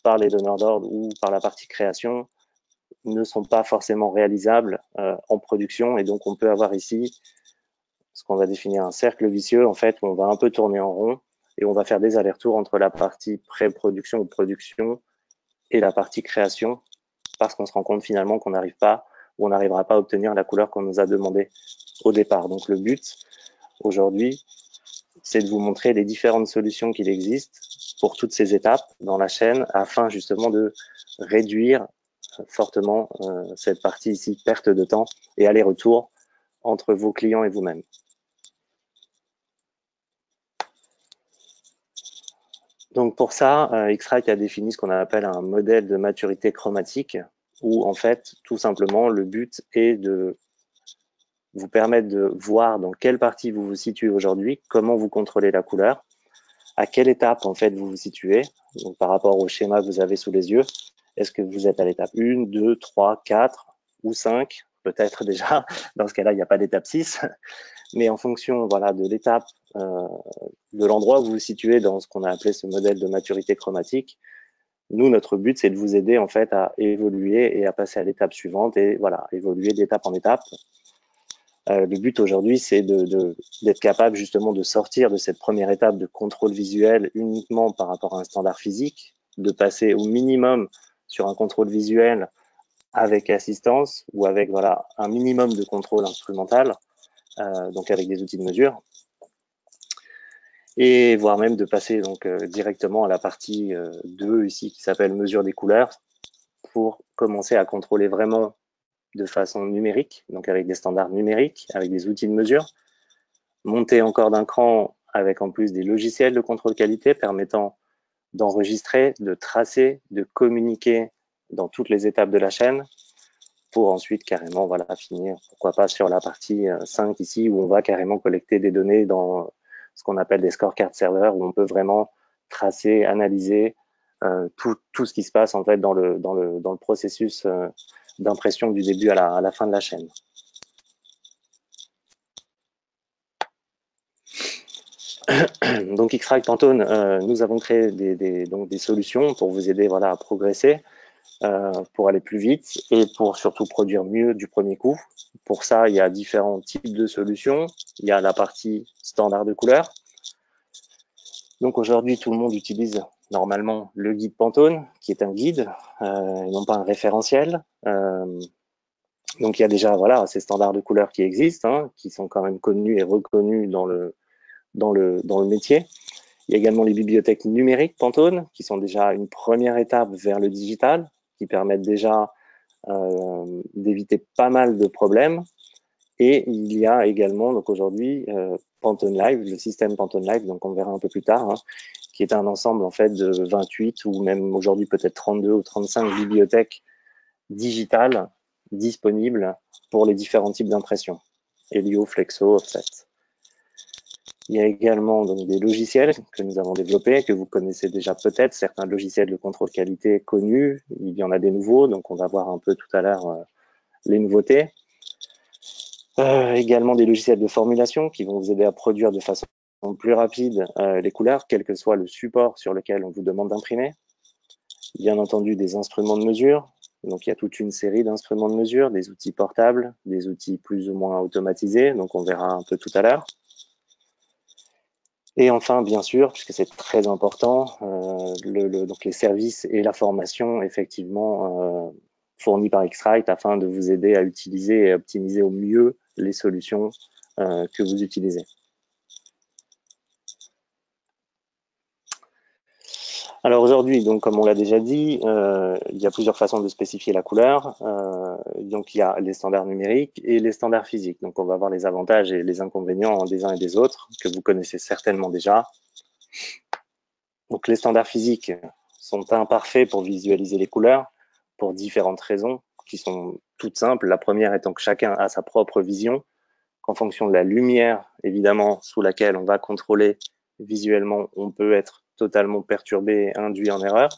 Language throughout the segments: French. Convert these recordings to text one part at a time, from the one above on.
par les donneurs d'ordre ou par la partie création ne sont pas forcément réalisables en production, et donc on peut avoir ici ce qu'on va définir un cercle vicieux, en fait, où on va un peu tourner en rond et on va faire des allers-retours entre la partie pré-production ou production et la partie création, parce qu'on se rend compte finalement qu'on n'arrive pas ou on n'arrivera pas à obtenir la couleur qu'on nous a demandé au départ. Donc le but aujourd'hui, c'est de vous montrer les différentes solutions qu'il existe pour toutes ces étapes dans la chaîne, afin justement de réduire fortement cette partie ici, perte de temps et aller-retour entre vos clients et vous-même. Donc pour ça, X-Rite a défini ce qu'on appelle un modèle de maturité chromatique, où en fait, tout simplement, le but est de vous permettre de voir dans quelle partie vous vous situez aujourd'hui, comment vous contrôlez la couleur, à quelle étape en fait vous vous situez, donc par rapport au schéma que vous avez sous les yeux. Est-ce que vous êtes à l'étape 1, 2, 3, 4 ou 5? Peut-être déjà, dans ce cas-là, il n'y a pas d'étape 6, mais en fonction voilà, de l'étape, de l'endroit où vous vous situez dans ce qu'on a appelé ce modèle de maturité chromatique, nous, notre but, c'est de vous aider en fait à évoluer et à passer à l'étape suivante et voilà, évoluer d'étape en étape. Le but aujourd'hui, c'est d'être capable justement de sortir de cette première étape de contrôle visuel uniquement par rapport à un standard physique, de passer au minimum sur un contrôle visuel avec assistance ou avec voilà, un minimum de contrôle instrumental, donc avec des outils de mesure, et voire même de passer donc directement à la partie 2 ici qui s'appelle mesure des couleurs, pour commencer à contrôler vraiment de façon numérique, donc avec des standards numériques, avec des outils de mesure, monter encore d'un cran avec en plus des logiciels de contrôle qualité permettant d'enregistrer, de tracer, de communiquer dans toutes les étapes de la chaîne, pour ensuite carrément voilà, finir, pourquoi pas sur la partie 5 ici, où on va carrément collecter des données dans ce qu'on appelle des scorecard serveurs, où on peut vraiment tracer, analyser tout ce qui se passe en fait dans le processus d'impression du début à la fin de la chaîne. Donc X-Rite Pantone, nous avons créé donc des solutions pour vous aider voilà, à progresser, pour aller plus vite et pour surtout produire mieux du premier coup. Pour ça, il y a différents types de solutions. Il y a la partie standard de couleur. Donc aujourd'hui, tout le monde utilise normalement le guide Pantone, qui est un guide, et non pas un référentiel. Donc il y a déjà voilà, ces standards de couleur qui existent, hein, qui sont quand même connus et reconnus dans le métier. Il y a également les bibliothèques numériques Pantone, qui sont déjà une première étape vers le digital, qui permettent déjà d'éviter pas mal de problèmes. Et il y a également donc aujourd'hui Pantone Live, le système Pantone Live, donc on verra un peu plus tard, hein, qui est un ensemble en fait de 28 ou même aujourd'hui peut-être 32 ou 35 bibliothèques digitales disponibles pour les différents types d'impression, Helio, Flexo, Offset. Il y a également donc, des logiciels que nous avons développés, que vous connaissez déjà peut-être, certains logiciels de contrôle qualité connus, il y en a des nouveaux, donc on va voir un peu tout à l'heure les nouveautés. Également des logiciels de formulation qui vont vous aider à produire de façon plus rapide les couleurs, quel que soit le support sur lequel on vous demande d'imprimer. Bien entendu, des instruments de mesure. Donc, il y a toute une série d'instruments de mesure, des outils portables, des outils plus ou moins automatisés. Donc, on verra un peu tout à l'heure. Et enfin, bien sûr, puisque c'est très important, donc les services et la formation, effectivement, fournis par X-Rite afin de vous aider à utiliser et optimiser au mieux les solutions que vous utilisez. Alors aujourd'hui, donc comme on l'a déjà dit, il y a plusieurs façons de spécifier la couleur. Donc il y a les standards numériques et les standards physiques. Donc on va voir les avantages et les inconvénients des uns et des autres, que vous connaissez certainement déjà. Donc les standards physiques sont imparfaits pour visualiser les couleurs, pour différentes raisons, qui sont toutes simples. La première étant que chacun a sa propre vision, qu'en fonction de la lumière, évidemment, sous laquelle on va contrôler visuellement, on peut être totalement perturbé, induit en erreur.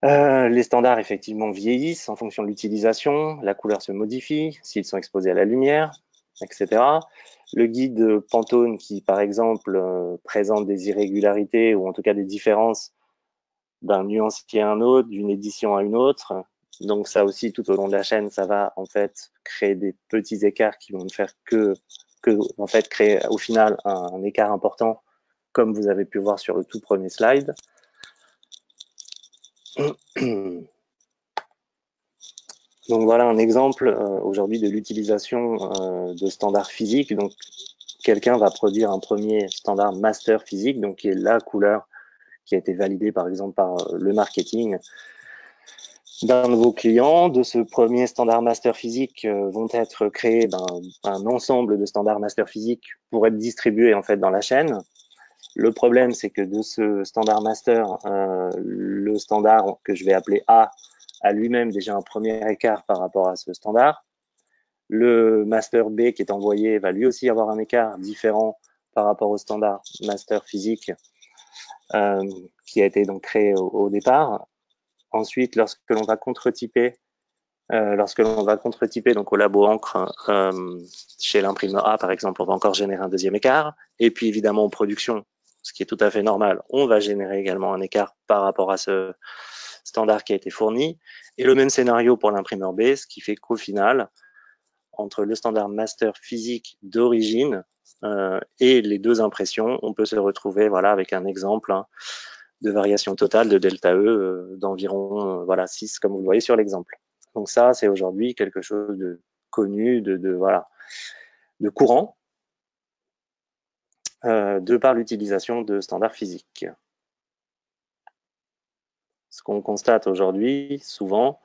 Les standards, effectivement, vieillissent en fonction de l'utilisation, la couleur se modifie s'ils sont exposés à la lumière, etc. Le guide Pantone qui, par exemple, présente des irrégularités ou en tout cas des différences d'un nuancier à un autre, d'une édition à une autre. Donc ça aussi, tout au long de la chaîne, ça va en fait créer des petits écarts qui vont ne faire que en fait créer au final un écart important, comme vous avez pu voir sur le tout premier slide. Donc voilà un exemple aujourd'hui de l'utilisation de standards physiques. Donc quelqu'un va produire un premier standard master physique, donc qui est la couleur qui a été validée par exemple par le marketing d'un de vos clients. De ce premier standard master physique vont être créés un ensemble de standards master physique pour être distribués en fait dans la chaîne. Le problème, c'est que de ce standard master, le standard que je vais appeler A lui-même déjà un premier écart par rapport à ce standard. Le master B qui est envoyé va lui aussi avoir un écart différent par rapport au standard master physique qui a été donc créé au départ. Ensuite, lorsque l'on va contre-typer donc au labo encre chez l'imprimeur A par exemple, on va encore générer un deuxième écart. Et puis évidemment en production, ce qui est tout à fait normal, on va générer également un écart par rapport à ce standard qui a été fourni. Et le même scénario pour l'imprimeur B, ce qui fait qu'au final, entre le standard master physique d'origine et les deux impressions, on peut se retrouver voilà, avec un exemple de variation totale de delta E d'environ voilà, 6, comme vous le voyez sur l'exemple. Donc ça, c'est aujourd'hui quelque chose de connu, voilà, de courant, de par l'utilisation de standards physiques. Ce qu'on constate aujourd'hui, souvent,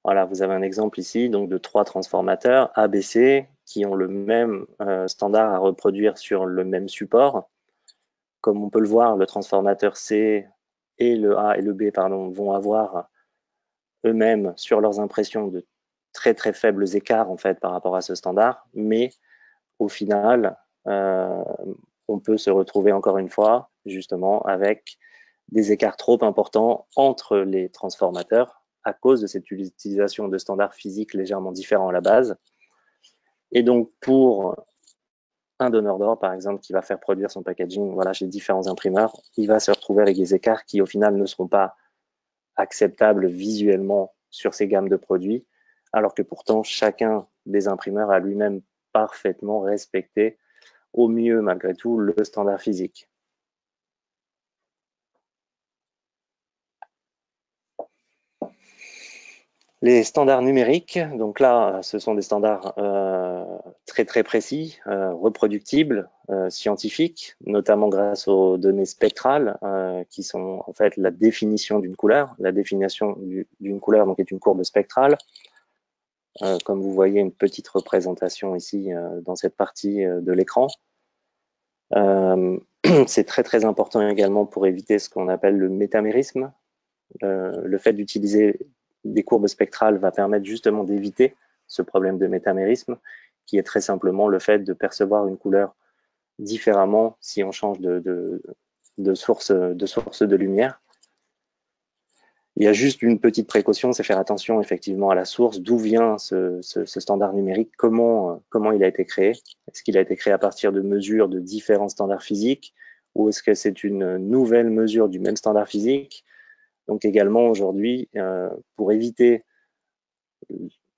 voilà, vous avez un exemple ici donc de 3 transformateurs ABC qui ont le même standard à reproduire sur le même support. Comme on peut le voir, le transformateur C et le A et le B pardon, vont avoir eux-mêmes sur leurs impressions de très très faibles écarts en fait par rapport à ce standard, mais au final, on peut se retrouver encore une fois justement avec des écarts trop importants entre les transformateurs à cause de cette utilisation de standards physiques légèrement différents à la base. Et donc pour un donneur d'ordre, par exemple, qui va faire produire son packaging voilà, chez différents imprimeurs, il va se retrouver avec des écarts qui, au final, ne seront pas acceptables visuellement sur ces gammes de produits, alors que pourtant, chacun des imprimeurs a lui-même parfaitement respecté, au mieux, malgré tout, le standard physique. Les standards numériques, donc là, ce sont des standards très très précis, reproductibles, scientifiques, notamment grâce aux données spectrales, qui sont en fait la définition d'une couleur. La définition d'une couleur donc est une courbe spectrale. Comme vous voyez, une petite représentation ici dans cette partie de l'écran. C'est très très important également pour éviter ce qu'on appelle le métamérisme. Le fait d'utiliser des courbes spectrales va permettre justement d'éviter ce problème de métamérisme, qui est très simplement le fait de percevoir une couleur différemment si on change de source de lumière. Il y a juste une petite précaution, c'est faire attention effectivement à la source, d'où vient ce standard numérique, comment il a été créé. Est-ce qu'il a été créé à partir de mesures de différents standards physiques ou est-ce que c'est une nouvelle mesure du même standard physique? Donc également aujourd'hui, pour éviter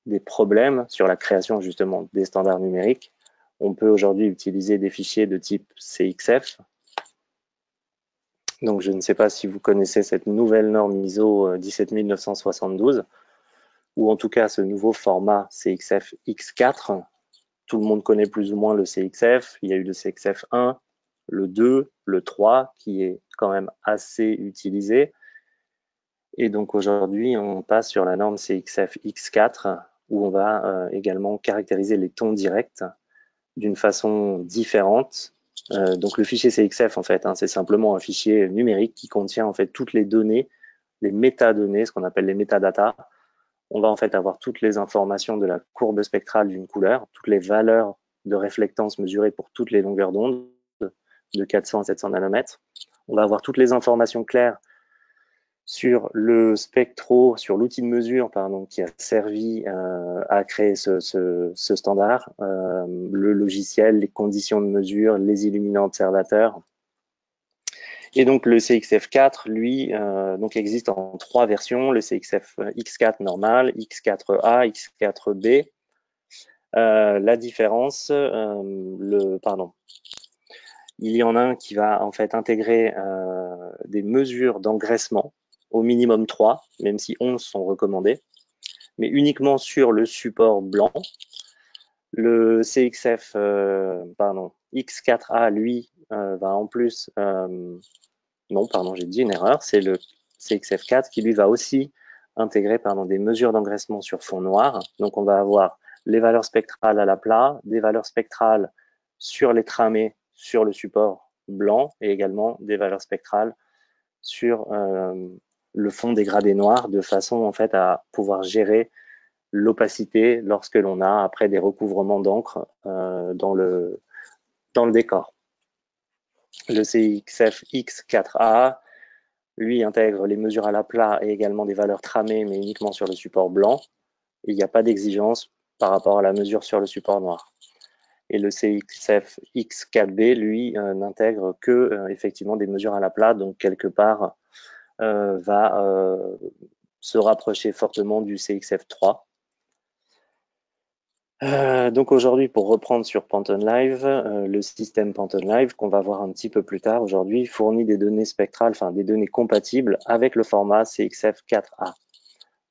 des problèmes sur la création justement des standards numériques, on peut aujourd'hui utiliser des fichiers de type CXF. Donc je ne sais pas si vous connaissez cette nouvelle norme ISO 17972, ou en tout cas ce nouveau format CXF X4. Tout le monde connaît plus ou moins le CXF. Il y a eu le CXF 1, le 2, le 3, qui est quand même assez utilisé. Et donc aujourd'hui, on passe sur la norme CXF X4, où on va également caractériser les tons directs d'une façon différente. Donc le fichier CXF, en fait, c'est simplement un fichier numérique qui contient en fait toutes les données, les métadonnées, ce qu'on appelle les métadatas. On va en fait avoir toutes les informations de la courbe spectrale d'une couleur, toutes les valeurs de réflectance mesurées pour toutes les longueurs d'onde, de 400 à 700 nanomètres. On va avoir toutes les informations claires sur le spectro, sur l'outil de mesure pardon, qui a servi à créer ce standard, le logiciel, les conditions de mesure, les illuminants observateurs. Et donc le CXF4, lui, donc existe en 3 versions, le CXF X4 normal, X4A, X4B. La différence, il y en a un qui va en fait intégrer des mesures d'engraissement, au minimum 3, même si 11 sont recommandées, mais uniquement sur le support blanc. Le CXF, X4A, lui, va en plus, non, pardon, j'ai dit une erreur, c'est le CXF4 qui lui va aussi intégrer des mesures d'engraissement sur fond noir. Donc on va avoir les valeurs spectrales à l'aplat, des valeurs spectrales sur les tramés sur le support blanc et également des valeurs spectrales sur le fond dégradé noir de façon en fait à pouvoir gérer l'opacité lorsque l'on a après des recouvrements d'encre dans le décor. Le CXF X4A, lui, intègre les mesures à l'aplat et également des valeurs tramées, mais uniquement sur le support blanc. Il n'y a pas d'exigence par rapport à la mesure sur le support noir. Et le CXF X4B, lui, n'intègre que effectivement des mesures à l'aplat, donc quelque part va se rapprocher fortement du CXF3. Donc aujourd'hui, pour reprendre sur Pantone Live, le système Pantone Live qu'on va voir un petit peu plus tard aujourd'hui fournit des données spectrales, enfin des données compatibles avec le format CXF4A.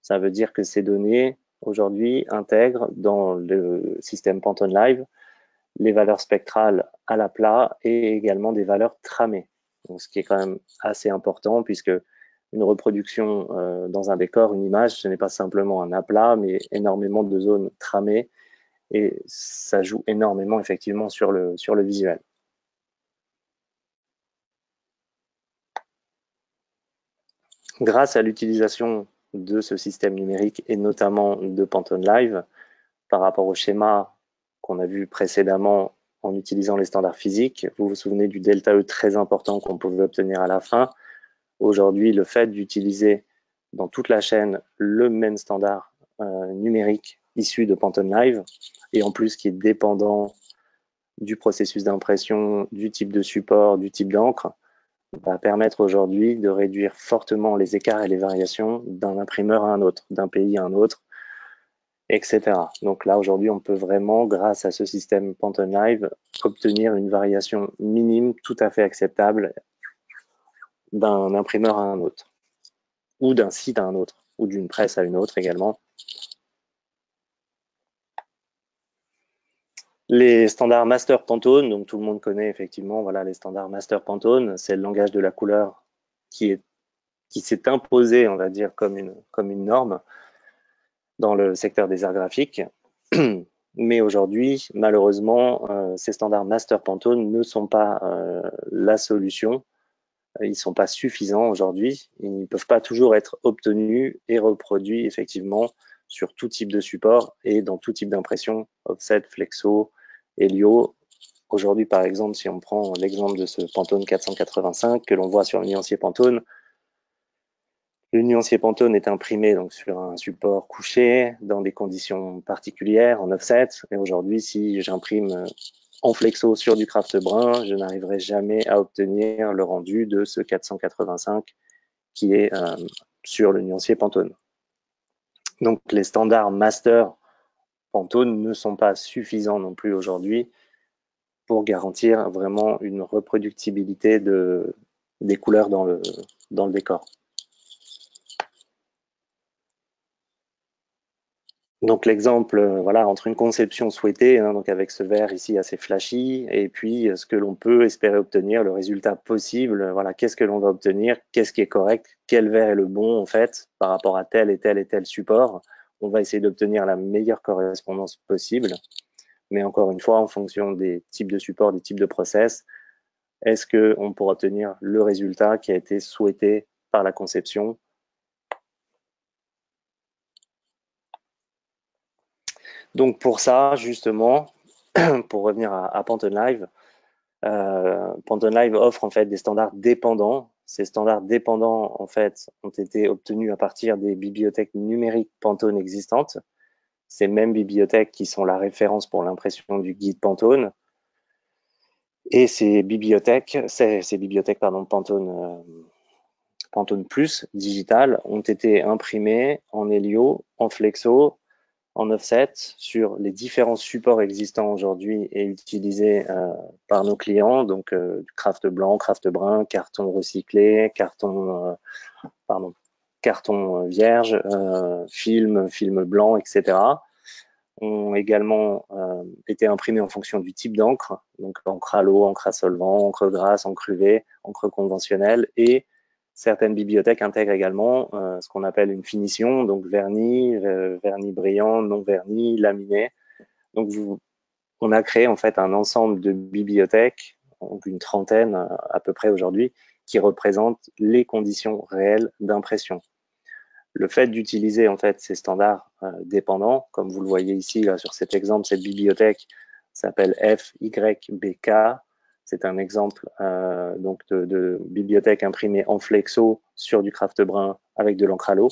Ça veut dire que ces données aujourd'hui intègrent dans le système Pantone Live les valeurs spectrales à l'aplat et également des valeurs tramées. Donc, ce qui est quand même assez important puisque une reproduction dans un décor, une image, ce n'est pas simplement un aplat, mais énormément de zones tramées et ça joue énormément effectivement sur le visuel. Grâce à l'utilisation de ce système numérique et notamment de Pantone Live, par rapport au schéma qu'on a vu précédemment en utilisant les standards physiques, vous vous souvenez du delta E très important qu'on pouvait obtenir à la fin. Aujourd'hui, le fait d'utiliser dans toute la chaîne le même standard numérique issu de Pantone Live et en plus qui est dépendant du processus d'impression, du type de support, du type d'encre, va permettre aujourd'hui de réduire fortement les écarts et les variations d'un imprimeur à un autre, d'un pays à un autre, etc. Donc là, aujourd'hui, on peut vraiment, grâce à ce système Pantone Live, obtenir une variation minime tout à fait acceptable d'un imprimeur à un autre, ou d'un site à un autre, ou d'une presse à une autre également. Les standards Master Pantone, donc tout le monde connaît effectivement, voilà, les standards Master Pantone, c'est le langage de la couleur qui s'est imposé, on va dire, comme une norme dans le secteur des arts graphiques. Mais aujourd'hui, malheureusement, ces standards Master Pantone ne sont pas la solution. Ils ne sont pas suffisants aujourd'hui. Ils ne peuvent pas toujours être obtenus et reproduits effectivement sur tout type de support et dans tout type d'impression, offset, flexo, helio. Aujourd'hui, par exemple, si on prend l'exemple de ce Pantone 485 que l'on voit sur le nuancier Pantone, le nuancier Pantone est imprimé donc sur un support couché dans des conditions particulières en offset. Et aujourd'hui, si j'imprime en flexo sur du craft brun, je n'arriverai jamais à obtenir le rendu de ce 485 qui est sur le nuancier Pantone. Donc les standards master Pantone ne sont pas suffisants non plus aujourd'hui pour garantir vraiment une reproductibilité des couleurs dans le décor. Donc l'exemple, voilà, entre une conception souhaitée, hein, donc avec ce vert ici assez flashy, et puis ce que l'on peut espérer obtenir, le résultat possible, voilà, qu'est-ce que l'on va obtenir, qu'est-ce qui est correct, quel vert est le bon en fait par rapport à tel et tel et tel support. On va essayer d'obtenir la meilleure correspondance possible, mais encore une fois, en fonction des types de supports, des types de process, est-ce qu'on pourra obtenir le résultat qui a été souhaité par la conception. Donc pour ça, justement, pour revenir à Pantone Live, Pantone Live offre en fait des standards dépendants. Ces standards dépendants en fait ont été obtenus à partir des bibliothèques numériques Pantone existantes. Ces mêmes bibliothèques qui sont la référence pour l'impression du guide Pantone. Et ces bibliothèques pardon, Pantone Plus digital ont été imprimées en Helio, en Flexo, en offset sur les différents supports existants aujourd'hui et utilisés par nos clients, donc craft blanc, craft brun, carton recyclé, carton vierge, film blanc, etc. Ont également été imprimés en fonction du type d'encre, donc encre à l'eau, encre à solvant, encre grasse, encre UV, encre conventionnelle, et certaines bibliothèques intègrent également ce qu'on appelle une finition, donc vernis, vernis brillant, non vernis, laminé. Donc on a créé en fait un ensemble de bibliothèques, donc une trentaine à peu près aujourd'hui, qui représentent les conditions réelles d'impression. Le fait d'utiliser en fait ces standards dépendants, comme vous le voyez ici là, sur cet exemple, cette bibliothèque s'appelle FYBK. C'est un exemple donc de bibliothèque imprimée en flexo sur du craft brun avec de l'encre à l'eau.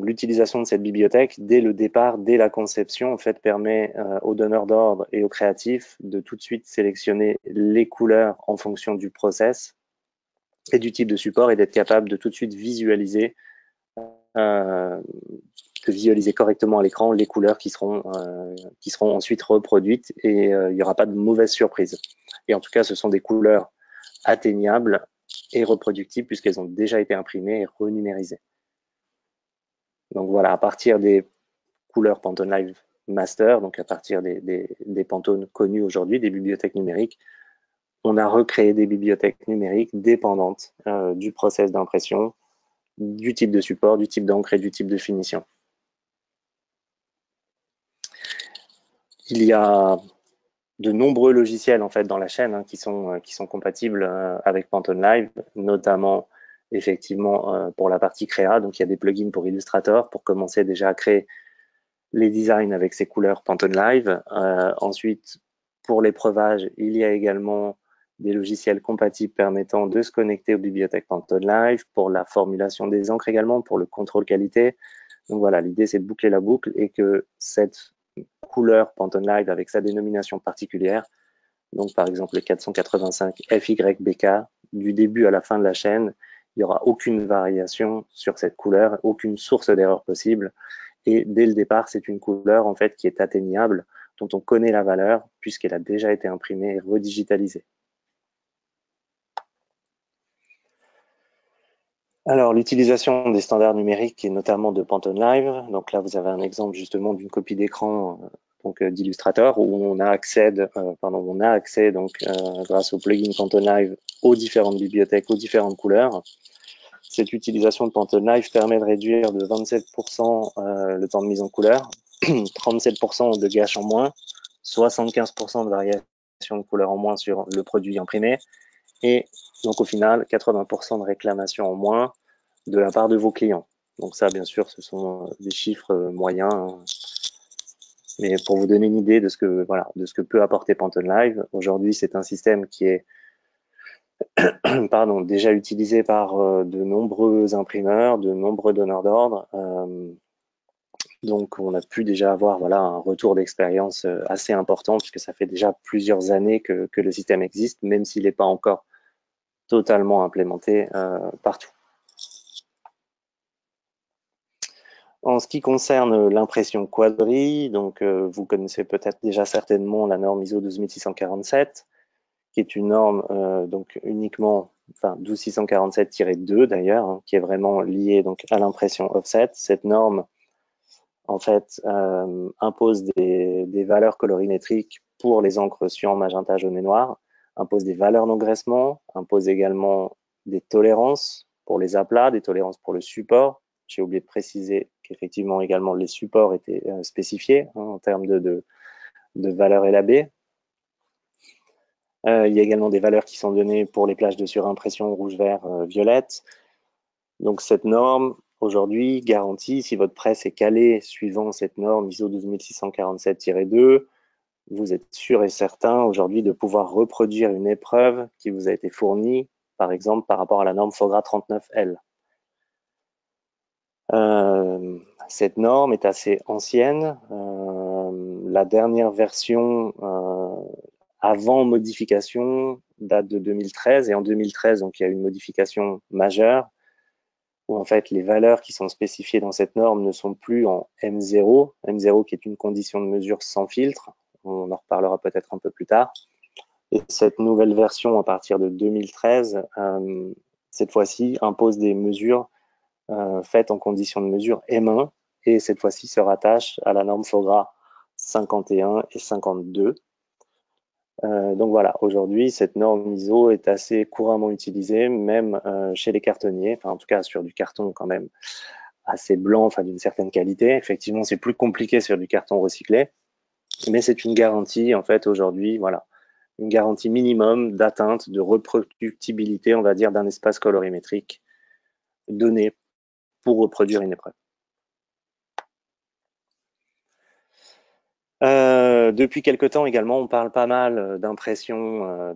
L'utilisation de cette bibliothèque dès le départ, dès la conception, en fait, permet aux donneurs d'ordre et aux créatifs de tout de suite sélectionner les couleurs en fonction du process et du type de support et d'être capable de tout de suite visualiser correctement à l'écran les couleurs qui seront ensuite reproduites et il n'y aura pas de mauvaise surprise. Et en tout cas, ce sont des couleurs atteignables et reproductibles puisqu'elles ont déjà été imprimées et renumérisées. Donc voilà, à partir des couleurs Pantone Live Master, donc à partir des Pantone connus aujourd'hui, des bibliothèques numériques, on a recréé des bibliothèques numériques dépendantes du process d'impression, du type de support, du type d'encre et du type de finition. Il y a de nombreux logiciels en fait dans la chaîne qui sont compatibles avec Pantone Live, notamment effectivement pour la partie créa. Donc il y a des plugins pour Illustrator pour commencer déjà à créer les designs avec ces couleurs Pantone Live. Ensuite, pour l'épreuvage, il y a également des logiciels compatibles permettant de se connecter aux bibliothèques Pantone Live, pour la formulation des encres également, pour le contrôle qualité. Donc voilà, l'idée c'est de boucler la boucle et que cette couleur Pantone Live avec sa dénomination particulière, donc par exemple le 485 FYBK, du début à la fin de la chaîne, il n'y aura aucune variation sur cette couleur, aucune source d'erreur possible. Et dès le départ, c'est une couleur en fait qui est atteignable, dont on connaît la valeur puisqu'elle a déjà été imprimée et redigitalisée. Alors, l'utilisation des standards numériques et notamment de Pantone Live. Donc là, vous avez un exemple justement d'une copie d'écran d'Illustrator où on a accès, donc grâce au plugin Pantone Live aux différentes bibliothèques, aux différentes couleurs. Cette utilisation de Pantone Live permet de réduire de 27% le temps de mise en couleur, 37% de gâches en moins, 75% de variation de couleur en moins sur le produit imprimé et donc au final 80% de réclamation en moins de la part de vos clients. Donc ça, bien sûr, ce sont des chiffres moyens, hein. Mais pour vous donner une idée de ce que peut apporter Pantone Live, aujourd'hui, c'est un système qui est déjà utilisé par de nombreux imprimeurs, de nombreux donneurs d'ordre. Donc, on a pu déjà avoir un retour d'expérience assez important puisque ça fait déjà plusieurs années que le système existe, même s'il n'est pas encore totalement implémenté partout. En ce qui concerne l'impression quadri, donc vous connaissez peut-être déjà certainement la norme ISO 12647, qui est une norme donc uniquement, 12647-2 d'ailleurs, hein, qui est vraiment liée donc à l'impression offset. Cette norme, en fait, impose des valeurs colorimétriques pour les encres cyan, magenta, jaune et noir, impose des valeurs d'engraissement, impose également des tolérances pour les aplats, des tolérances pour le support. J'ai oublié de préciser qu'effectivement également les supports étaient spécifiés en termes de valeurs LAB. Il y a également des valeurs qui sont données pour les plages de surimpression rouge, vert, violette. Donc cette norme, aujourd'hui, garantit, si votre presse est calée suivant cette norme ISO 12647-2, vous êtes sûr et certain aujourd'hui de pouvoir reproduire une épreuve qui vous a été fournie, par exemple, par rapport à la norme FOGRA 39L. Cette norme est assez ancienne, La dernière version avant modification date de 2013, et en 2013, donc, il y a eu une modification majeure où en fait les valeurs qui sont spécifiées dans cette norme ne sont plus en M0, M0 qui est une condition de mesure sans filtre, on en reparlera peut-être un peu plus tard. Et cette nouvelle version à partir de 2013, cette fois-ci impose des mesures faites en conditions de mesure M1, et cette fois-ci se rattache à la norme FOGRA 51 et 52. Donc voilà, aujourd'hui, cette norme ISO est assez couramment utilisée, même chez les cartonniers, enfin en tout cas sur du carton quand même assez blanc, enfin d'une certaine qualité. Effectivement, c'est plus compliqué sur du carton recyclé, mais c'est une garantie en fait aujourd'hui, voilà, une garantie minimum d'atteinte, de reproductibilité, on va dire, d'un espace colorimétrique donné pour reproduire une épreuve. Depuis quelque temps également, on parle pas mal d'impression,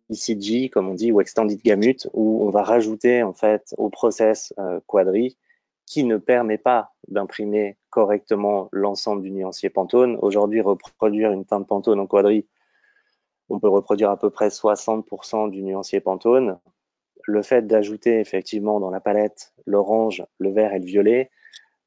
ECG, comme on dit, ou Extended Gamut, où on va rajouter en fait au process Quadri, qui ne permet pas d'imprimer correctement l'ensemble du nuancier Pantone. Aujourd'hui, reproduire une teinte Pantone en Quadri, on peut reproduire à peu près 60% du nuancier Pantone. Le fait d'ajouter effectivement dans la palette l'orange, le vert et le violet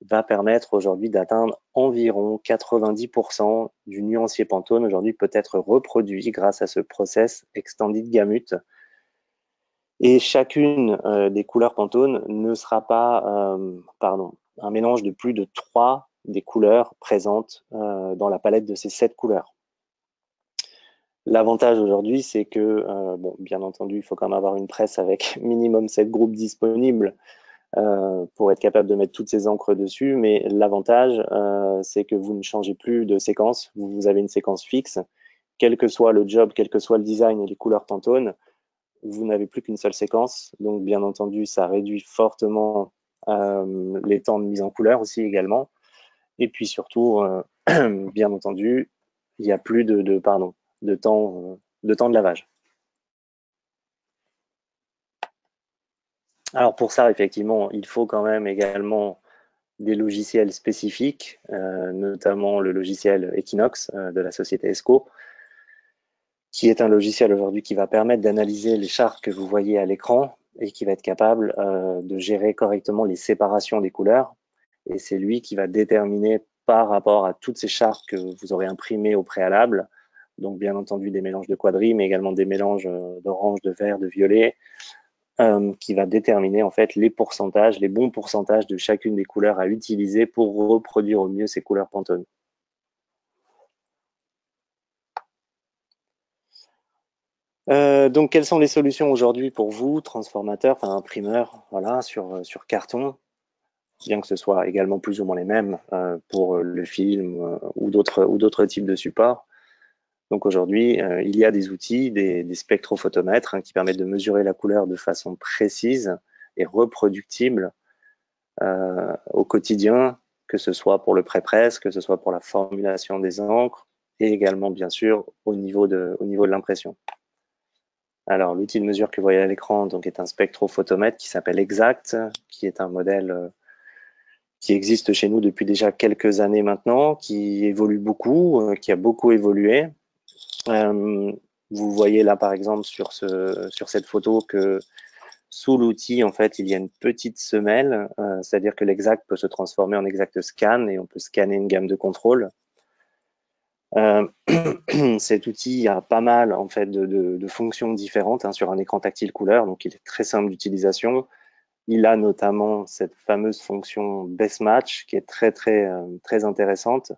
va permettre aujourd'hui d'atteindre environ 90% du nuancier Pantone aujourd'hui peut être reproduit grâce à ce process Extended Gamut. Et chacune des couleurs Pantone ne sera pas un mélange de plus de 3 des couleurs présentes dans la palette de ces 7 couleurs. L'avantage aujourd'hui, c'est que, bon, bien entendu, il faut quand même avoir une presse avec minimum 7 groupes disponibles pour être capable de mettre toutes ces encres dessus, mais l'avantage, c'est que vous ne changez plus de séquence, vous avez une séquence fixe, quel que soit le job, quel que soit le design et les couleurs Pantone, vous n'avez plus qu'une seule séquence, donc bien entendu, ça réduit fortement les temps de mise en couleur aussi également, et puis surtout, bien entendu, il n'y a plus de temps de lavage. Alors pour ça, effectivement, il faut quand même également des logiciels spécifiques, notamment le logiciel Equinox de la société ESCO, qui est un logiciel aujourd'hui qui va permettre d'analyser les chartes que vous voyez à l'écran et qui va être capable de gérer correctement les séparations des couleurs. Et c'est lui qui va déterminer par rapport à toutes ces chartes que vous aurez imprimées au préalable, donc bien entendu des mélanges de quadrilles, mais également des mélanges d'orange, de vert, de violet, qui va déterminer en fait les pourcentages, les bons pourcentages de chacune des couleurs à utiliser pour reproduire au mieux ces couleurs Pantone. Donc, quelles sont les solutions aujourd'hui pour vous, transformateurs, enfin imprimeurs, voilà, sur carton, bien que ce soit également plus ou moins les mêmes pour le film ou d'autres types de supports. Donc aujourd'hui, il y a des outils, des spectrophotomètres qui permettent de mesurer la couleur de façon précise et reproductible au quotidien, que ce soit pour le pré-presse, que ce soit pour la formulation des encres et également bien sûr au niveau de l'impression. Alors l'outil de mesure que vous voyez à l'écran donc est un spectrophotomètre qui s'appelle Exact, qui est un modèle qui existe chez nous depuis déjà quelques années maintenant, qui évolue beaucoup, qui a beaucoup évolué. Vous voyez là par exemple sur cette photo que sous l'outil, en fait, il y a une petite semelle, c'est-à-dire que l'exact peut se transformer en exact scan et on peut scanner une gamme de contrôle. Cet outil a pas mal en fait de fonctions différentes sur un écran tactile couleur, donc il est très simple d'utilisation. Il a notamment cette fameuse fonction best match qui est très intéressante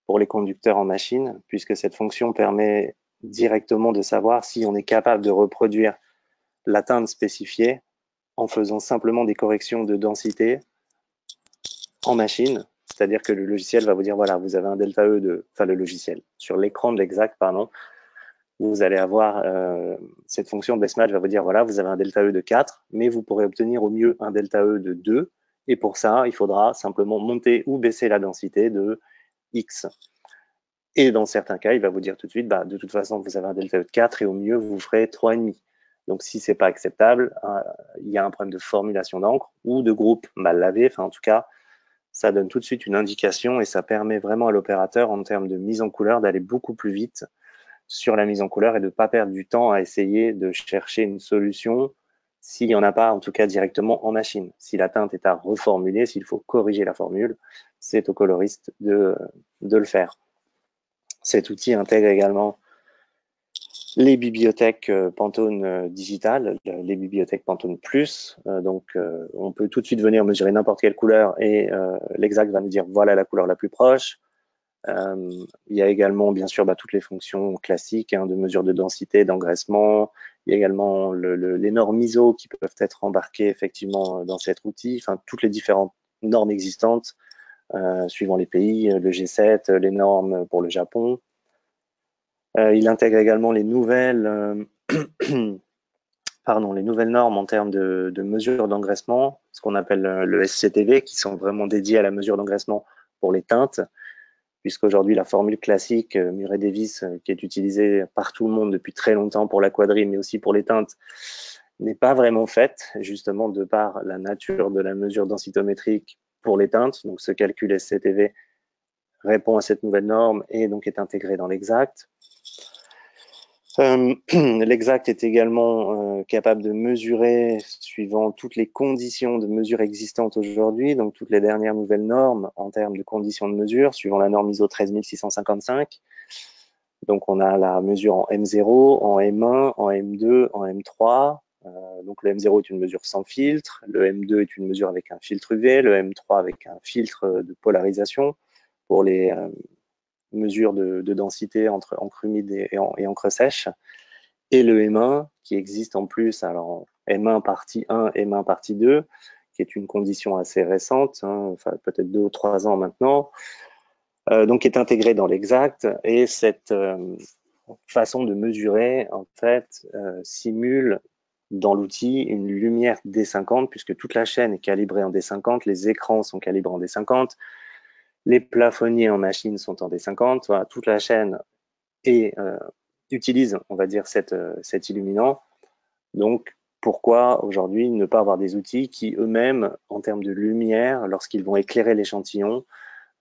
pour les conducteurs en machine, puisque cette fonction permet directement de savoir si on est capable de reproduire la teinte spécifiée en faisant simplement des corrections de densité en machine, c'est-à-dire que le logiciel va vous dire, voilà, vous avez un delta E le logiciel, sur l'écran de l'exact, pardon, vous allez avoir cette fonction best match va vous dire, voilà, vous avez un delta E de 4, mais vous pourrez obtenir au mieux un delta E de 2, et pour ça, il faudra simplement monter ou baisser la densité de X. Et dans certains cas, il va vous dire tout de suite, de toute façon, vous avez un delta E de 4, et au mieux, vous ferez 3,5. Donc, si c'est pas acceptable, il y a un problème de formulation d'encre ou de groupe mal lavé. Enfin, en tout cas, ça donne tout de suite une indication et ça permet vraiment à l'opérateur, en termes de mise en couleur, d'aller beaucoup plus vite sur la mise en couleur et de ne pas perdre du temps à essayer de chercher une solution s'il n'y en a pas, en tout cas directement en machine. Si la teinte est à reformuler, s'il faut corriger la formule, c'est au coloriste de le faire. Cet outil intègre également les bibliothèques Pantone digitales, les bibliothèques Pantone Plus. Donc, on peut tout de suite venir mesurer n'importe quelle couleur et l'Exact va nous dire voilà la couleur la plus proche. Il y a également, bien sûr, toutes les fonctions classiques de mesure de densité, d'engraissement. Il y a également les normes ISO qui peuvent être embarquées effectivement dans cet outil. Enfin, toutes les différentes normes existantes suivant les pays, le G7, les normes pour le Japon. Il intègre également les nouvelles, les nouvelles normes en termes de mesure d'engraissement, ce qu'on appelle le SCTV, qui sont vraiment dédiés à la mesure d'engraissement pour les teintes, puisqu'aujourd'hui la formule classique Murray-Davis, qui est utilisée par tout le monde depuis très longtemps pour la quadrille, mais aussi pour les teintes, n'est pas vraiment faite, justement de par la nature de la mesure densitométrique pour les teintes. Donc ce calcul SCTV répond à cette nouvelle norme et donc est intégré dans l'Exact. L'Exact est également capable de mesurer suivant toutes les conditions de mesure existantes aujourd'hui, donc toutes les dernières nouvelles normes en termes de conditions de mesure, suivant la norme ISO 13655. Donc on a la mesure en M0, en M1, en M2, en M3. Donc le M0 est une mesure sans filtre, le M2 est une mesure avec un filtre UV, le M3 avec un filtre de polarisation pour les mesures de densité entre encre humide et encre sèche, et le M1 qui existe en plus, alors M1 partie 1, M1 partie 2, qui est une condition assez récente, enfin, peut-être 2 ou 3 ans maintenant, donc qui est intégré dans l'Exact, et cette façon de mesurer en fait simule dans l'outil une lumière D50, puisque toute la chaîne est calibrée en D50, les écrans sont calibrés en D50, les plafonniers en machine sont en D50, voilà, toute la chaîne utilise, on va dire, cet illuminant. Donc, pourquoi aujourd'hui ne pas avoir des outils qui eux-mêmes, en termes de lumière, lorsqu'ils vont éclairer l'échantillon,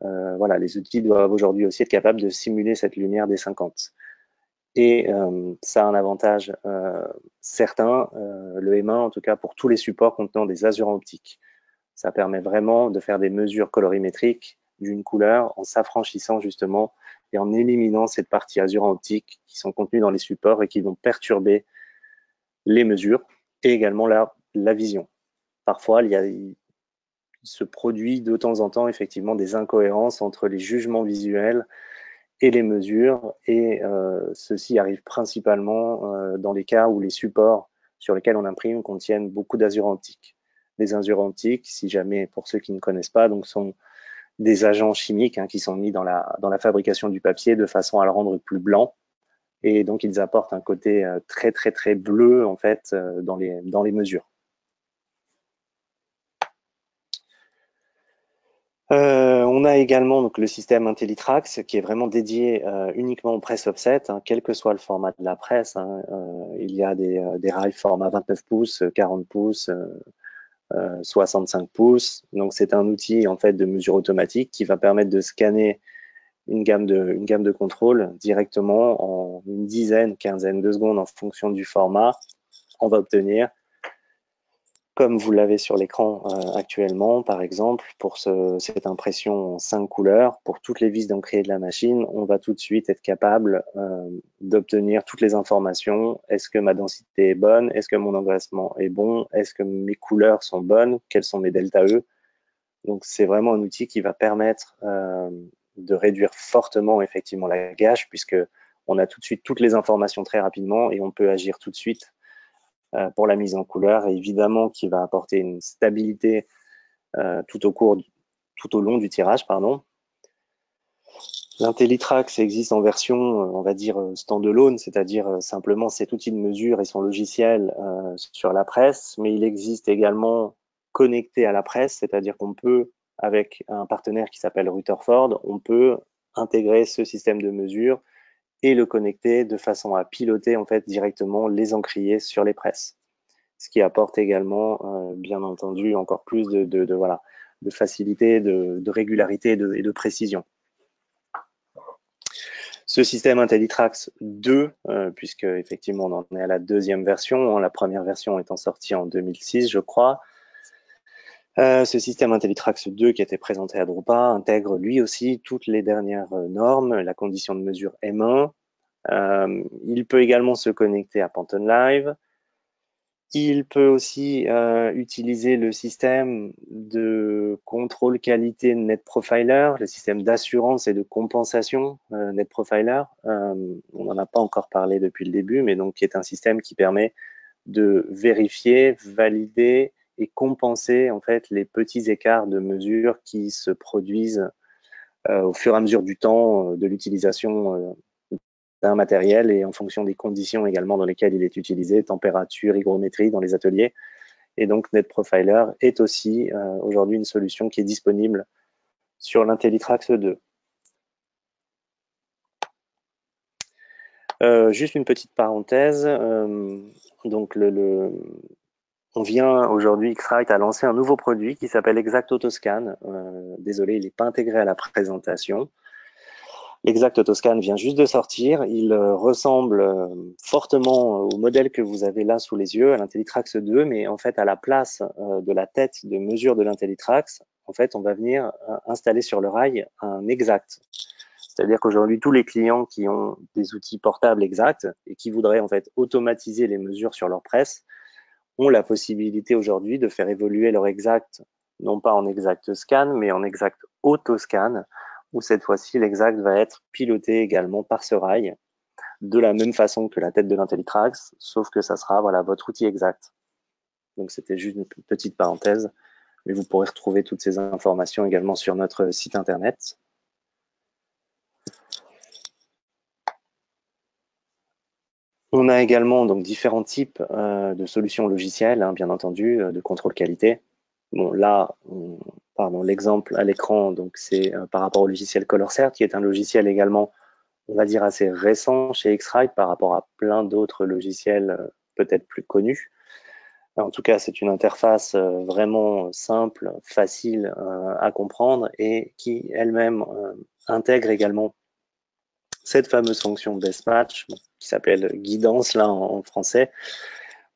voilà, les outils doivent aujourd'hui aussi être capables de simuler cette lumière D50. Et ça a un avantage certain, le M1 en tout cas pour tous les supports contenant des asurants optiques. Ça permet vraiment de faire des mesures colorimétriques d'une couleur en s'affranchissant justement et en éliminant cette partie azurant optique qui sont contenues dans les supports et qui vont perturber les mesures et également la vision. Parfois, il se produit de temps en temps effectivement des incohérences entre les jugements visuels et les mesures, et ceci arrive principalement dans les cas où les supports sur lesquels on imprime contiennent beaucoup d'azurants optiques. Les azurants optiques, si jamais, pour ceux qui ne connaissent pas, donc sont des agents chimiques qui sont mis dans la fabrication du papier de façon à le rendre plus blanc, et donc ils apportent un côté très très très bleu en fait dans les mesures. On a également donc le système IntelliTrax qui est vraiment dédié uniquement au press offset, quel que soit le format de la presse. Il y a des rails format 29 pouces, 40 pouces, 65 pouces. Donc c'est un outil en fait de mesure automatique qui va permettre de scanner une gamme de contrôle directement en une dizaine, quinzaine de secondes en fonction du format. On va obtenir, comme vous l'avez sur l'écran actuellement, par exemple, pour cette impression en 5 couleurs, pour toutes les vis d'encrier de la machine, on va tout de suite être capable d'obtenir toutes les informations. Est-ce que ma densité est bonne? Est-ce que mon engraissement est bon? Est-ce que mes couleurs sont bonnes? Quels sont mes delta E? Donc c'est vraiment un outil qui va permettre de réduire fortement effectivement la gâche, puisque on a tout de suite toutes les informations très rapidement et on peut agir tout de suite pour la mise en couleur, et évidemment qui va apporter une stabilité tout au long du tirage, pardon. L'IntelliTrax existe en version, on va dire, standalone, c'est-à-dire simplement cet outil de mesure et son logiciel sur la presse, mais il existe également connecté à la presse, c'est-à-dire qu'on peut, avec un partenaire qui s'appelle Rutherford, on peut intégrer ce système de mesure et le connecter de façon à piloter en fait directement les encriers sur les presses. Ce qui apporte également, bien entendu, encore plus facilité, de régularité et de précision. Ce système IntelliTrax 2, puisque effectivement on en est à la deuxième version, la première version étant sortie en 2006, je crois. Ce système IntelliTrax 2 qui a été présenté à Drupa intègre lui aussi toutes les dernières normes, la condition de mesure M1. Il peut également se connecter à Pantone Live. Il peut aussi utiliser le système de contrôle qualité NetProfiler, le système d'assurance et de compensation NetProfiler. On n'en a pas encore parlé depuis le début, mais donc qui est un système qui permet de vérifier, valider et compenser en fait les petits écarts de mesure qui se produisent au fur et à mesure du temps de l'utilisation d'un matériel et en fonction des conditions également dans lesquelles il est utilisé, température, hygrométrie dans les ateliers. Et donc NetProfiler est aussi aujourd'hui une solution qui est disponible sur l'IntelliTrax 2. Juste une petite parenthèse, donc on vient aujourd'hui, X-Rite a lancé un nouveau produit qui s'appelle Exact Autoscan. Désolé, il n'est pas intégré à la présentation. Exact Autoscan vient juste de sortir. Il ressemble fortement au modèle que vous avez là sous les yeux, à l'IntelliTrax 2, mais en fait, à la place de la tête de mesure de l'IntelliTrax, en fait, on va venir installer sur le rail un Exact. C'est-à-dire qu'aujourd'hui, tous les clients qui ont des outils portables exacts et qui voudraient en fait automatiser les mesures sur leur presse ont la possibilité aujourd'hui de faire évoluer leur exact, non pas en exact scan, mais en exact autoscan, où cette fois-ci, l'exact va être piloté également par ce rail, de la même façon que la tête de l'IntelliTrax, sauf que ça sera voilà, votre outil exact. Donc c'était juste une petite parenthèse, mais vous pourrez retrouver toutes ces informations également sur notre site internet. On a également donc différents types de solutions logicielles, hein, bien entendu, de contrôle qualité. Bon, là, l'exemple à l'écran, donc c'est par rapport au logiciel ColorCert, qui est un logiciel également, on va dire, assez récent chez X-Rite par rapport à plein d'autres logiciels peut-être plus connus. En tout cas, c'est une interface vraiment simple, facile à comprendre et qui elle-même intègre également cette fameuse fonction Best Match, qui s'appelle guidance là en français,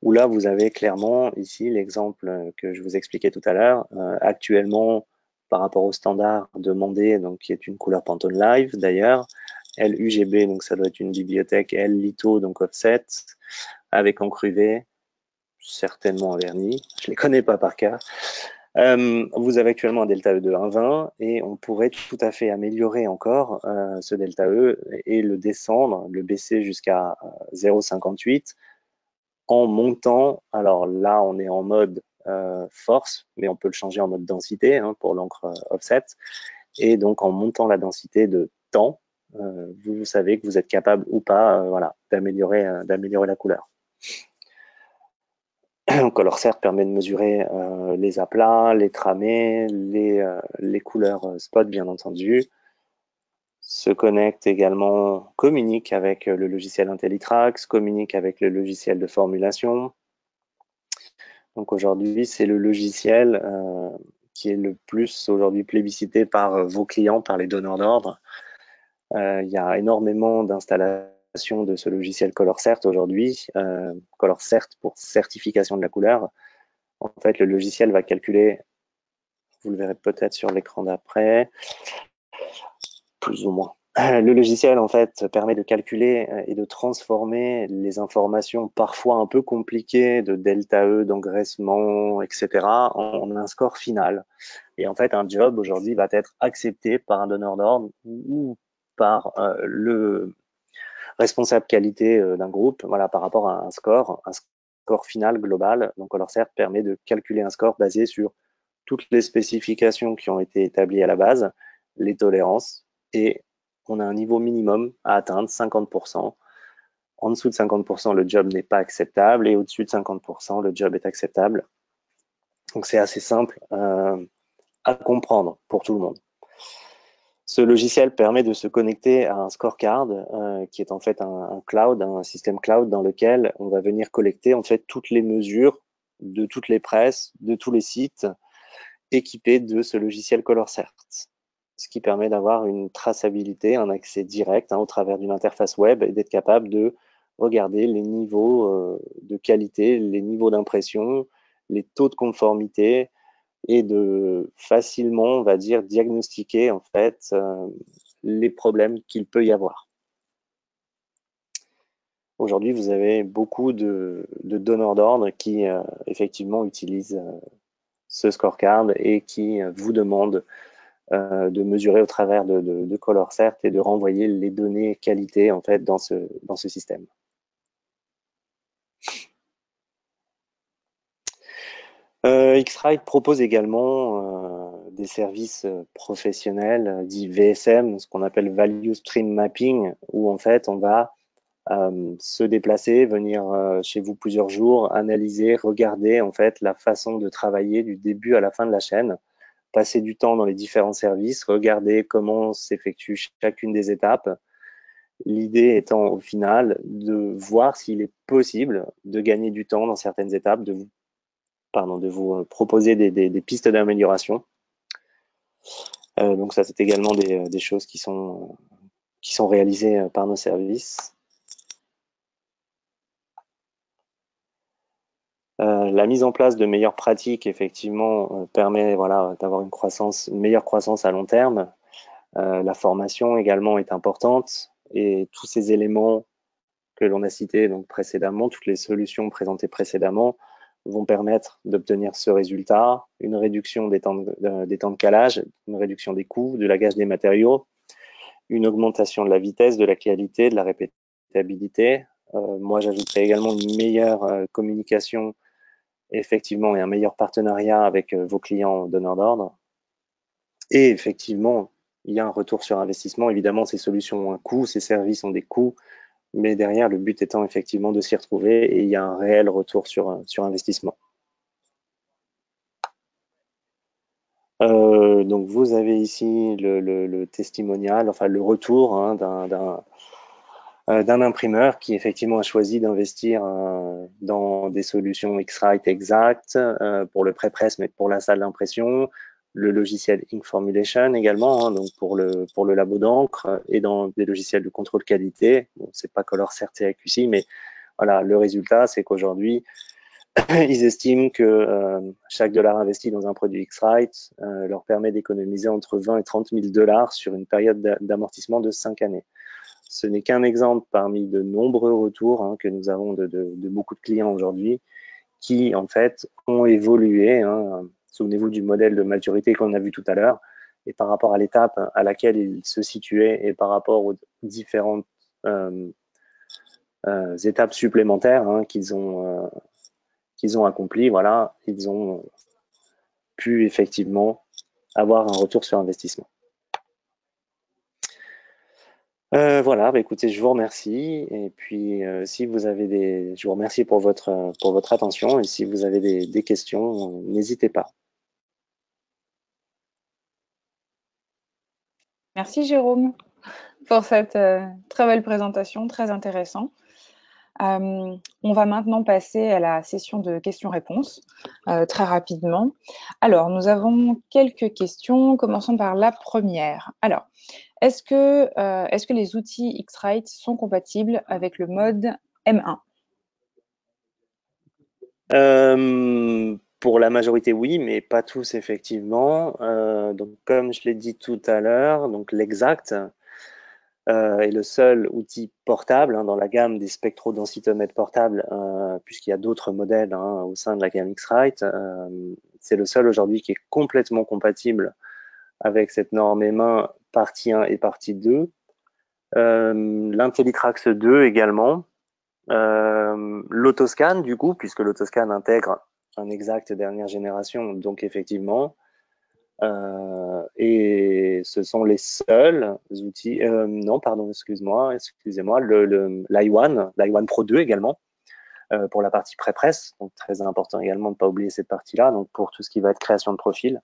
où là vous avez clairement ici l'exemple que je vous expliquais tout à l'heure. Actuellement, par rapport au standard demandé, donc qui est une couleur Pantone Live d'ailleurs, LUGB, donc ça doit être une bibliothèque, L-Litho, donc offset, avec encre UV, certainement un vernis, je les connais pas par cœur. Vous avez actuellement un delta E de 1,20 et on pourrait tout à fait améliorer encore ce delta E et le descendre, le baisser jusqu'à 0,58 en montant. Alors là, on est en mode force, mais on peut le changer en mode densité hein, pour l'encre offset. Et donc en montant la densité de temps, vous savez que vous êtes capable ou pas voilà, d'améliorer la couleur. ColorCert permet de mesurer les aplats, les tramés, les couleurs spot bien entendu. Se connecte également, communique avec le logiciel IntelliTrax, communique avec le logiciel de formulation. Donc aujourd'hui, c'est le logiciel qui est le plus aujourd'hui plébiscité par vos clients, par les donneurs d'ordre. Il y a énormément d'installations de ce logiciel ColorCert aujourd'hui. ColorCert pour certification de la couleur. En fait, le logiciel va calculer, vous le verrez peut-être sur l'écran d'après, plus ou moins. Le logiciel, en fait, permet de calculer et de transformer les informations parfois un peu compliquées de delta E, d'engraissement, etc., en un score final. Et en fait, un job aujourd'hui va être accepté par un donneur d'ordre ou par le responsable qualité d'un groupe, voilà, par rapport à un score final global. Donc, ColorCert permet de calculer un score basé sur toutes les spécifications qui ont été établies à la base, les tolérances, et on a un niveau minimum à atteindre, 50%. En dessous de 50%, le job n'est pas acceptable, et au-dessus de 50%, le job est acceptable. Donc c'est assez simple à comprendre pour tout le monde. Ce logiciel permet de se connecter à un scorecard qui est en fait un cloud, un système cloud dans lequel on va venir collecter en fait toutes les mesures de toutes les presses, de tous les sites, équipés de ce logiciel ColorCert, ce qui permet d'avoir une traçabilité, un accès direct au travers d'une interface web et d'être capable de regarder les niveaux de qualité, les niveaux d'impression, les taux de conformité et de facilement, on va dire, diagnostiquer en fait les problèmes qu'il peut y avoir. Aujourd'hui, vous avez beaucoup de donneurs d'ordre qui effectivement utilisent ce scorecard et qui vous demandent de mesurer au travers de ColorCert et de renvoyer les données qualité en fait dans ce système. X-Rite propose également des services professionnels dits VSM, ce qu'on appelle Value Stream Mapping, où en fait on va se déplacer, venir chez vous plusieurs jours, analyser, regarder en fait la façon de travailler du début à la fin de la chaîne, passer du temps dans les différents services, regarder comment s'effectue chacune des étapes. L'idée étant au final de voir s'il est possible de gagner du temps dans certaines étapes, de vous proposer des pistes d'amélioration. Donc ça, c'est également des choses qui sont réalisées par nos services. La mise en place de meilleures pratiques, effectivement, permet d'avoir une meilleure croissance à long terme. La formation également est importante et tous ces éléments que l'on a cités donc précédemment, toutes les solutions présentées précédemment, vont permettre d'obtenir ce résultat, une réduction des temps de calage, une réduction des coûts, de lagage des matériaux, une augmentation de la vitesse, de la qualité, de la répétabilité. Moi, j'ajouterais également une meilleure communication effectivement et un meilleur partenariat avec vos clients donneurs d'ordre. Et effectivement, il y a un retour sur investissement. Évidemment, ces solutions ont un coût, ces services ont des coûts, mais derrière, le but étant effectivement de s'y retrouver et il y a un réel retour sur investissement. Donc, vous avez ici le testimonial, enfin le retour d'un imprimeur qui effectivement a choisi d'investir dans des solutions X-Rite exact pour le pré-press, mais pour la salle d'impression, le logiciel Ink Formulation également, donc pour le labo d'encre et dans des logiciels de contrôle qualité. Bon, c'est pas ColorCert et AQC, mais voilà, le résultat, c'est qu'aujourd'hui, ils estiment que chaque dollar investi dans un produit X-Rite leur permet d'économiser entre 20 et 30 000 dollars sur une période d'amortissement de 5 années. Ce n'est qu'un exemple parmi de nombreux retours que nous avons de beaucoup de clients aujourd'hui qui, en fait, ont évolué. Souvenez-vous du modèle de maturité qu'on a vu tout à l'heure. Et par rapport à l'étape à laquelle ils se situaient et par rapport aux différentes étapes supplémentaires qu'ils ont accomplies, voilà, ils ont pu effectivement avoir un retour sur investissement. Voilà, écoutez, je vous remercie et puis si vous avez je vous remercie pour votre attention et si vous avez des questions, n'hésitez pas. Merci Jérôme pour cette très belle présentation, très intéressant. On va maintenant passer à la session de questions-réponses très rapidement. Alors, nous avons quelques questions. Commençons par la première. Alors, est-ce que les outils X-Rite sont compatibles avec le mode M1? Pour la majorité, oui, mais pas tous, effectivement. Donc, comme je l'ai dit tout à l'heure, donc l'exact est le seul outil portable dans la gamme des spectrodensitomètres portables, puisqu'il y a d'autres modèles au sein de la gamme X-Rite. C'est le seul aujourd'hui qui est complètement compatible avec cette norme M1 partie 1 et partie 2. L'Intellitrax 2 également. L'autoscan, du coup, puisque l'autoscan intègre un exact dernière génération, donc effectivement. Et ce sont les seuls outils. Non, pardon, excusez-moi, l'i1 Pro 2 également, pour la partie pré-presse, donc très important également de ne pas oublier cette partie-là, donc pour tout ce qui va être création de profil.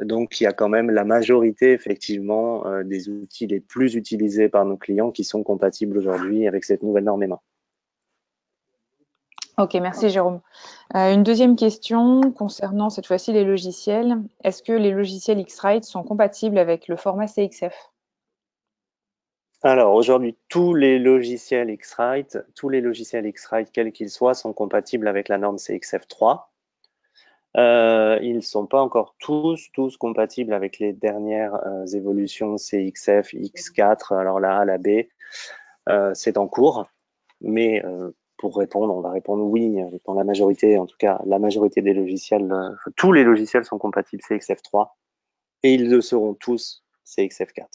Donc, il y a quand même la majorité, effectivement, des outils les plus utilisés par nos clients qui sont compatibles aujourd'hui avec cette nouvelle norme M1. Ok, merci Jérôme. Une deuxième question concernant cette fois-ci les logiciels. Est-ce que les logiciels X-Rite sont compatibles avec le format CXF? Alors aujourd'hui, tous les logiciels X-Rite, quels qu'ils soient, sont compatibles avec la norme CXF3. Ils ne sont pas encore tous compatibles avec les dernières évolutions CXF, X4. Alors la A, la B, c'est en cours. Mais pour répondre, on va répondre oui. Dans la majorité, en tout cas, la majorité des logiciels, tous les logiciels sont compatibles CXF3 et ils le seront tous CXF4.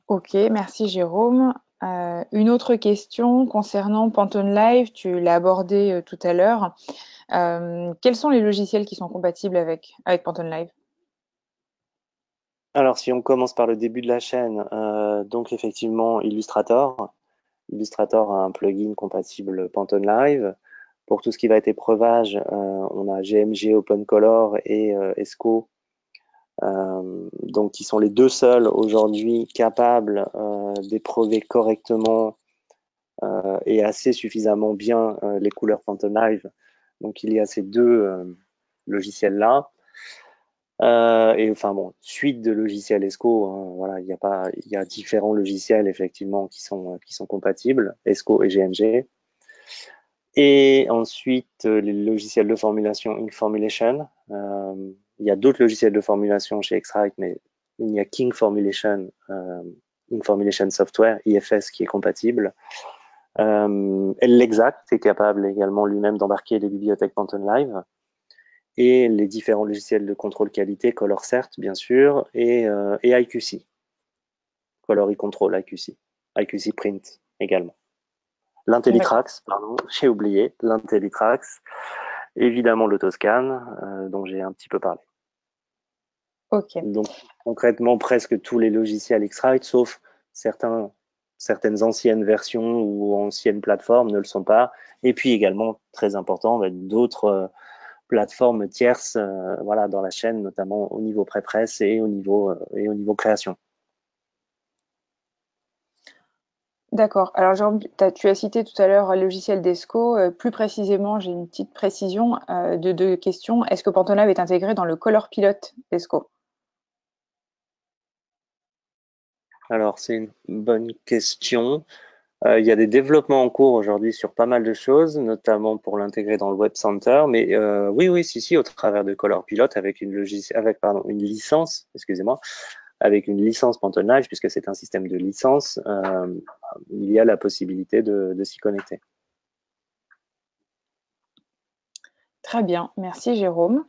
Ok, merci Jérôme. Une autre question concernant Pantone Live, tu l'as abordé tout à l'heure. Quels sont les logiciels qui sont compatibles avec Pantone Live? Alors, si on commence par le début de la chaîne, donc effectivement, Illustrator. Illustrator a un plugin compatible Pantone Live. Pour tout ce qui va être épreuvage, on a GMG, OpenColor et Esco, donc qui sont les deux seuls aujourd'hui capables d'éprouver correctement et assez suffisamment bien les couleurs Pantone Live. Donc il y a ces deux logiciels-là. Et enfin bon, suite de logiciels ESCO, hein, voilà, il y a différents logiciels effectivement qui sont compatibles, ESCO et GMG. Et ensuite, les logiciels de formulation Ink Formulation. Il y a d'autres logiciels de formulation chez X-Rite, mais il y a King Formulation, Ink Formulation Software, IFS, qui est compatible. L'Exact est capable également lui-même d'embarquer les bibliothèques Pantone Live et les différents logiciels de contrôle qualité, ColorCert bien sûr, et IQC, Color e-Control, IQC, IQC Print également. D'accord. L'Intellitrax, pardon, j'ai oublié, l'Intellitrax, évidemment l'autoscan, dont j'ai un petit peu parlé. Ok. Donc concrètement, presque tous les logiciels X-Rite, sauf certaines anciennes versions ou anciennes plateformes ne le sont pas. Et puis également, très important, d'autres plateformes tierces voilà, dans la chaîne, notamment au niveau pré-presse et au niveau création. D'accord. Alors, Jérôme, tu as cité tout à l'heure le logiciel d'ESCO. Plus précisément, j'ai une petite précision de deux questions. Est-ce que Pantone Live est intégré dans le Color Pilot d'ESCO? Alors, c'est une bonne question. Il y a des développements en cours aujourd'hui sur pas mal de choses, notamment pour l'intégrer dans le Web Center. Mais oui, oui, si, au travers de Color Pilot avec une licence, excusez-moi, avec une licence Pantone Live, puisque c'est un système de licence, il y a la possibilité de s'y connecter. Très bien. Merci, Jérôme.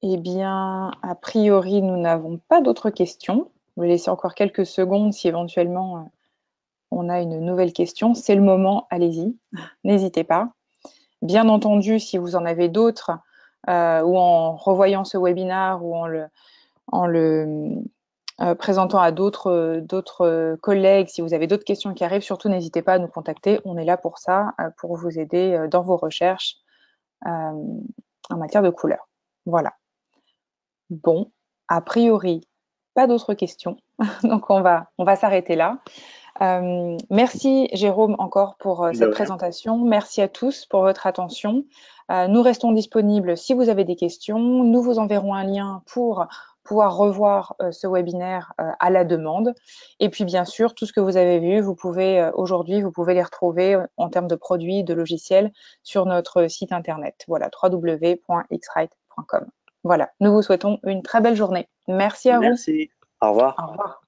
Eh bien, a priori, nous n'avons pas d'autres questions. Je vais laisser encore quelques secondes si éventuellement on a une nouvelle question. C'est le moment, allez-y, n'hésitez pas. Bien entendu, si vous en avez d'autres, ou en revoyant ce webinaire ou en le présentant à d'autres collègues, si vous avez d'autres questions qui arrivent, surtout n'hésitez pas à nous contacter. On est là pour ça, pour vous aider dans vos recherches en matière de couleurs. Voilà. Bon, a priori, pas d'autres questions. Donc on va s'arrêter là. Merci Jérôme encore pour De cette rien. présentation. Merci à tous pour votre attention. Nous restons disponibles si vous avez des questions. Nous vous enverrons un lien pour pouvoir revoir ce webinaire à la demande. Et puis bien sûr, tout ce que vous avez vu, vous pouvez aujourd'hui, vous pouvez les retrouver en termes de produits, de logiciels sur notre site internet. Voilà, www.xrite.com. Voilà, nous vous souhaitons une très belle journée. Merci à vous. Merci. Au revoir. Au revoir.